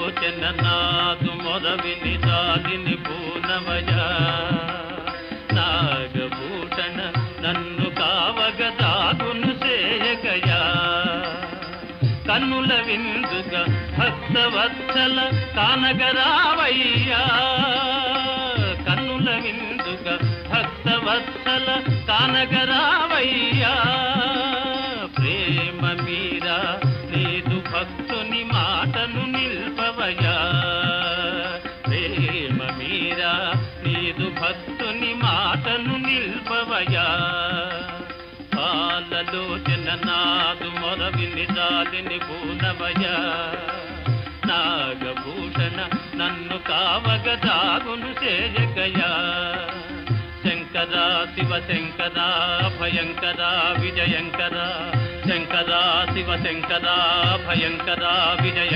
పాలలోచన నాదు మొరవిని జాలిని పూనవయా నాగభూషణ నన్ను కావగ దాగును చేయగయా కన్నుల విందుగా భక్తవత్సల కానగరావయ్యా కన్నుల విందుగా భక్తవత్సల కానగరావయ్యా ప్రేమ మీరా నీదు భక్తుని మాటను నిల్పవయా ప్రేమ మీరా నీదు భక్తుని మాటను నిల్పవయా పాలలోచన నాదు మొరవిని జాలిని పూనవయా నాగభూషణ నన్ను కావగ దాగును చేయగయా శంకరా శివ శంకరా భయంకరా విజయంకరా శంకరా శివ శంకరా భయంకరా విజయంకరా